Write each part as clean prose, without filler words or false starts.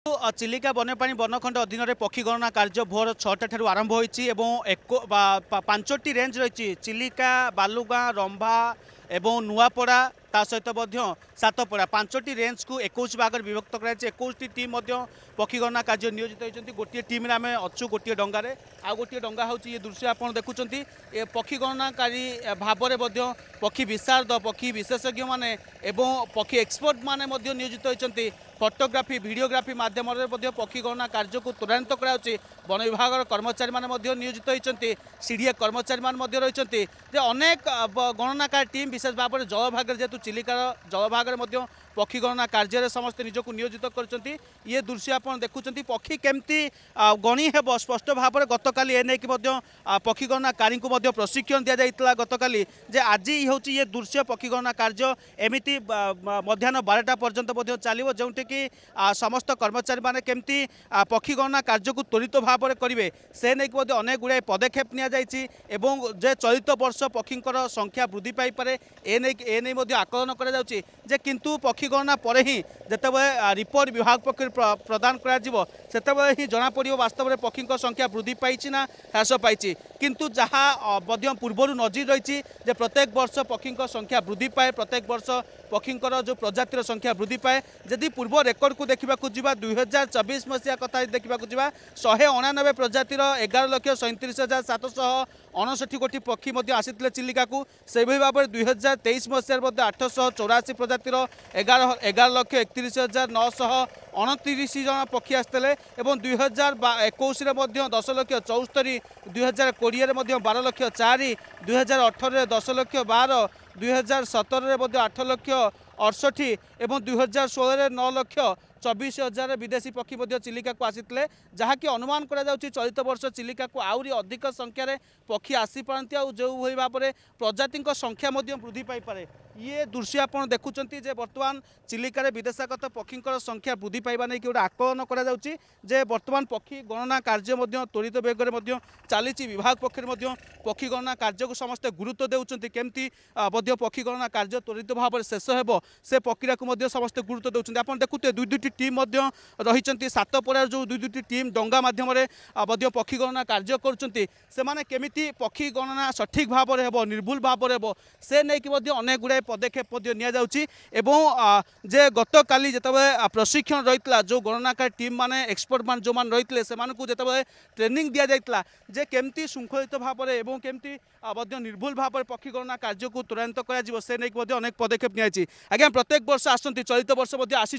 चिलिका वन्यप्राणी वनखंड अधीन में पक्षी गणना कार्य भोर 6टा ठारू आरंभ होती पांचटी रेंज रही चिलिका बालुगाँ रंभा एवं नुआपड़ा ता सहित सातपड़ा पांचटी रेंज को 21 भाग विभक्त कर 21 टीम पक्षी गणना कार्य नियोजित होती गोटे टीम आम अच्छु गोटे डंगार आ गोटे डंगा हूँ ये दृश्य आप देखुं पक्षी गणनाकारी भाव में पक्षी विशारद पक्षी विशेषज्ञ मैंने पक्षी एक्सपर्ट मैंने नियोजित होती फोटोग्राफी वीडियोग्राफी मध्यम पक्षी गणना कार्य को त्वरान्वित कराऊँच वन विभाग कर्मचारी मैंने नियोजित होती सीडीए कर्मचारी मैंने रही अनेक गणनाकार टीम विशेष भाव में जलभाग जेहेतु चिलिकार जलभाग में पक्षी गणना कार्य समस्ते निजक नियोजित कर ये दृश्य आप देखुं पक्षी केमती गणी हेब स्पष्ट भाव में गतकाली एने की पक्षी गणनाकारी को प्रशिक्षण दि जाता गतकाली आज हूँ ये दृश्य पक्षी गणना कार्य एमती मध्याह्न 12टा पर्यंत चलो जो कि समस्त कर्मचारी मैंने केमती पक्षी गणना कार्य को त्वरित भाव में करेंगे से नहीं अनेक गुड़ाए पदक्षेप नि चलित वर्ष पक्षी संख्या वृद्धि पाइपे एने आकलन कर किंतु पक्षी गणना पर ही जिते रिपोर्ट विभाग पक्ष प्रदान कर जनापड़ वास्तव में पक्षी संख्या वृद्धि पाई ना ह्रास पाई किंतु जहाँ पूर्वर नजर रही प्रत्येक वर्ष पक्षी संख्या वृद्धि पाए प्रत्येक वर्ष पक्षी जो प्रजातिर संख्या वृद्धि पाए जदि पूर्व रेकर्ड को देखा 2024 मसीहा कथा देखा 199 प्रजातिर 11,37,759 गोटी पक्षी आसी चिलिका को से भाव में 2023 मसीह 884 प्रजातिर 11,31,929 जन पक्षी आसते 2021 10,74,000 2020 12,04,000 2018 10,12,000 2017 8,68,000 एवं 2016 9,24,000 विदेशी पक्षी चिलिका को आसीते जहाँकि अनुमान करा चलित वर्ष चिलिका को आहरी अधिक संख्यार पक्षी आसी पारती जो भाव में प्रजाति संख्या वृद्धि पाइपे ये दृश्य आप देखुं बर्तमान चिलिकार विदेशागत पक्षी संख्या वृद्धि पाइबा नहीं गोटे आकलन कर बर्तमान पक्षी गणना कार्य त्वरित बेगर चली विभाग पक्ष पक्षी गणना कार्य को समस्ते गुरुत्व देउछंती केमती पक्षी गणना कार्य त्वरित भाव में शेष हो से प्रक्रिया को समस्ते गुरुत्व देउछंती आप देखुते दुई दुईटी टीम रही सातपड़ार जो दुई दुईटी टीम डंगा मध्यम पक्षी गणना कार्य करुँचे केमिति पक्षी गणना सठिक भाव में हो निर्भुल भाव में हो से नहीं कि अनेक गुड़ाए पदक्षेप जे गत काली जिते प्रशिक्षण रही जो गणनाकार टीम माने एक्सपर्ट मान जो मान रही से जिते ट्रेनिंग दि जाता जे केमती श्रृंखलित भाव में केमती निर्भुल भाव में पक्षी गणना कार्य को त्वरान्वित कर से नहीं अनेक पदक्षेप नि आज्ञा प्रत्येक वर्ष आसती चलित वर्ष आसी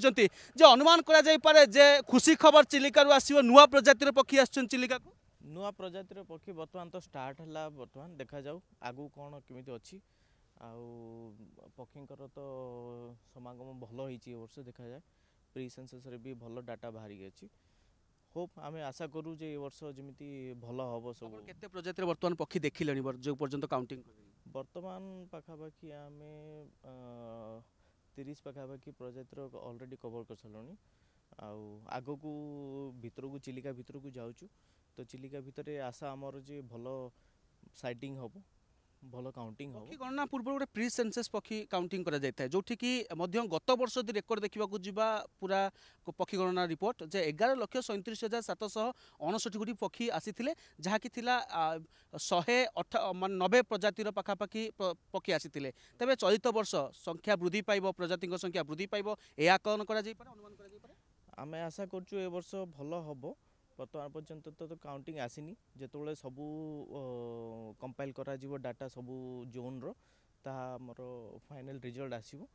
अनुमान करे जे खुशी खबर चिलिका आसो नुआ प्रजातिर पक्षी आसन चिलिका को नुआ प्रजातिर पक्षी बर्तमान तो स्टार्ट है बर्तमान देखा जाऊ आगू कौन केमिति अच्छी पक्षींकर तो समागम भल होती वर्ष देखा जाए प्री सेंसस रे भी भल डाटा बाहरी गई होप आम आशा करूँ जे वर्ष जमी भल हम सब केते प्रजातिर बर्तमान पक्षी देखिले जो पर्यंत काउंटिंग बर्तमान पाखापाखि आम 30 पाखापाखि प्रजातिर ऑलरेडी कवर कर सारे आग को भितर को चिलिका भितर को जाऊँ तो चिलिका भितर आशा आमर जे भल साइटिंग हम भल काउंटिंग पक्षी गणना पूर्व गोटे प्री सेंसस पक्षी काउंटिंग करा जाता है जोठी कि गत वर्ष यदि रेकर्ड देखा जावा पूरा पक्षी गणना रिपोर्ट जे 11,37,759 गोटी पक्षी आसी जहाँकि 190 प्रजातिर पखापाखि पक्षी आसी तेज चलित वर्ष संख्या वृद्धि पाइब प्रजाति संख्या वृद्धि पाइब यह आकलन अनुमान आम आशा करूँ ए वर्ष भल हम बर्तमान पर्यंत तो काउंटिंग आसीनी जिते सबू कंपाइल करा डाटा सबू जोन रोमर फाइनल रिजल्ट आसो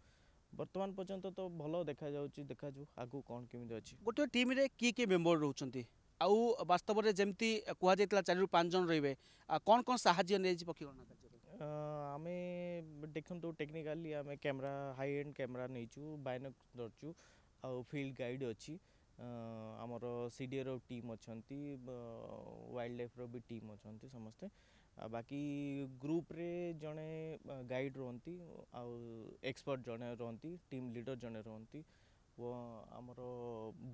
बर्तमान पर्यंत तो भल देखा देखा आगू कौन केमी अच्छी गोटे टीम रे किए मेम्बर रोच आउ वास्तव में जमी कहुला 4 ରୁ 5 जन रे कौन कौन साहाଯ୍य नहीं पक्षी गणना आम देखु टेक्निकाली आम कैमरा हाई एंड कैमरा नहीं बायनक धरचु आउ फील्ड गाइड अच्छी आमर सीडीए रो टीम अच्छी वाइल्ड लाइफ रो भी टीम अच्छी समस्ते बाकी ग्रुप रे जड़े गाइड रहती एक्सपर्ट जड़े रहती टीम लीडर जड़े रहती वो आमर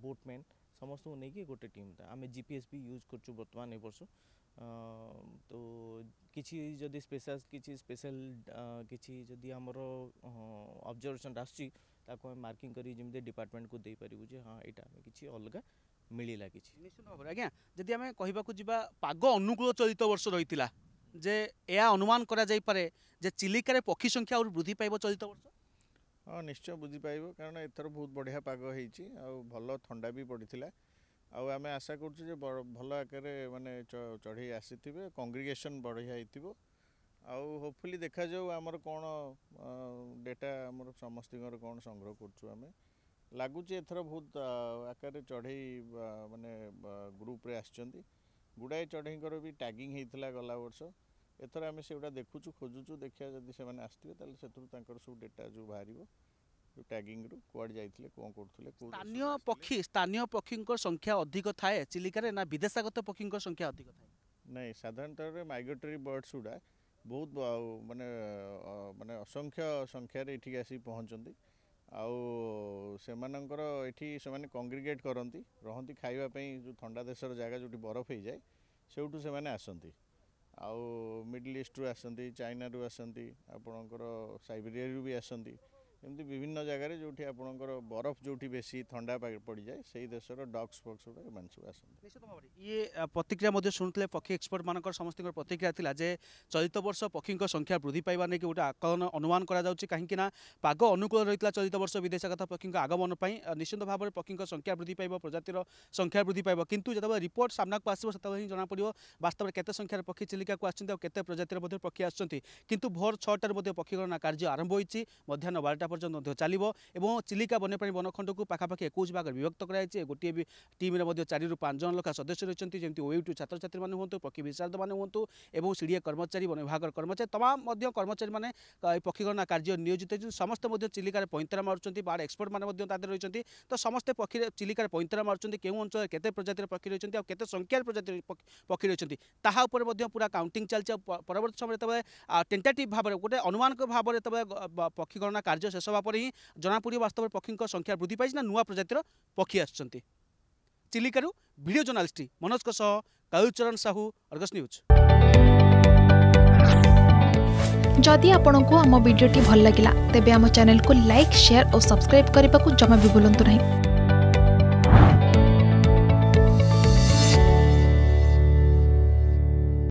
बोटमैन समस्त को लेकिन गोटे टीम था आम जीपीएस भी यूज कर बर्तमान ए वर्ष तो किसी जदि स्पेशल किसी स्पेशल किसी जदि आमर ऑब्जर्वेशन आसुची ताको हम मार्किंग करी जमी डिपार्टमेंट को दे पारिबु जे हाँ एटा हमें किछि अलगा मिलिला किछि। निश्चित भाव आज्ञा जदि आम कहवाक जा पाग अनुकूल चलित वर्ष रही जे या अनुमान करा जाई पारे जे चिलिका पक्षी संख्या और वृद्धि पाइब चलित वर्ष। हाँ निश्चय बुझी पाइब कारण एथर बहुत बढ़िया पाग होइछि आउ भल ठंडा भी पड़िथिला आउ आमे आशा करछु जे भल आकारे माने चढ़ी आसीथिबे कांग्रिगेशन बढ़िया हेतिबो आउ होपफुली देखा जाऊ आमर कोन डेटा आमर समस्तिंगर कोन संग्रह करछु आमे लागुची एथर बहुत आकारे चढ़ई माने ग्रुप रे आछंती गुड़ाए चढ़ईकर भी टैगिंग होता गला वर्ष एथर आम से देखुचु खोजुचु देखिया जदि से आसथिबे ताले सेथुरु तांकर सब डेटा जो बाहरिबो जो टैगिंग रु कुआड जाइथिले कोन करथुले स्थानीय पक्षी संख्या अधिक थाए चिलिका रे ना विदेशागत पक्षी संख्या अधिक थाए। नहीं साधारणतः माइग्रेटरी बर्ड्स गुड़ा बहुत माने माने असंख्य संख्यार एठी आसी पहुँचती आउ सेमानंकर एठी सेमाने कांग्रिगेट करती रहती खाइबा पई जो ठंडा देशर जगह जोटी बरफ हो जाए सेउठु सेमाने आसंती आउ मिडिल ईस्ट रु आसंती चाइना रु आसंती आपणकर साइबेरिया रु भी आसंती एमती विभिन्न जगह जोटी आपणकर बरफ जोटी बेसी ठंडा पड़ जाए से देशर डक्स फक्स मान सब आसंती। निश्चित भाव ये प्रतिक्रिया शुणुले पक्षी एक्सपर्ट मान समस्त प्रतिक्रिया थिला जे चलित वर्ष पक्षी संख्या वृद्धि पाइबा नहीं गोटे आकलन अनुमान करा कहीं पाग अनुकूल रही चलित वर्ष विदेशागत पक्षी आगमन निश्चित भाव में पक्षी संख्या वृद्धि पाइब प्रजातिर संख्या वृद्धि पाइब किंतु जब रिपोर्ट सामना को आसो से ही जना पड़ो वास्तव में केते संख्यार पक्षी चिलिका को आते प्रजातिर पक्षी आसुँच भोर 6टार पक्षी गणना कार्य आरंभ होती मध्याह्न 12टा पर्यंत चलो और चिलिका वन्यप्राणी वनखंड को पाखापाखि 21 भाग विभक्त कराई गोटे भी टीम 4 ରୁ 5 जन लेखा सदस्य रही जमी ओयूटी छात्र छात्री मैंने हूँ पक्षी विशारद मैंने हूँ और सीड़िया कर्मचारी वन विभाग कर्मचारी तमाम कर्मचारी मैंने पक्षी गणना कार्य नियोजित समस्त चिलिकार पैंतरा मार्च बार्ड एक्सपर्ट मैंने रही तो समस्ते पक्षी चिलिकार पैंतरा मार्च क्यों अंचल केते प्रजातिर पक्षी रही और केते संख्यार प्रजातिर पक्षी रही ताहा उपर पूरा काउंटिंग चलती परवर्त समय तब टेंटेटिव भाव में गोटे अनुमानक भाव में तब पक्षी गणना कार्य शेष होगा ही जना पड़ो वास्तव में पक्षी संख्या वृद्धि पाई ना नुआ प्रजातिर पक्षी आसुँच। Chilika video journalist Manoj Kalucharan Sahu Argus news. जदि आपंक आम भिडी भल लगा तेब आम चैनल को लाइक शेयर और सब्सक्राइब करने को जमा भी भूलु नहीं।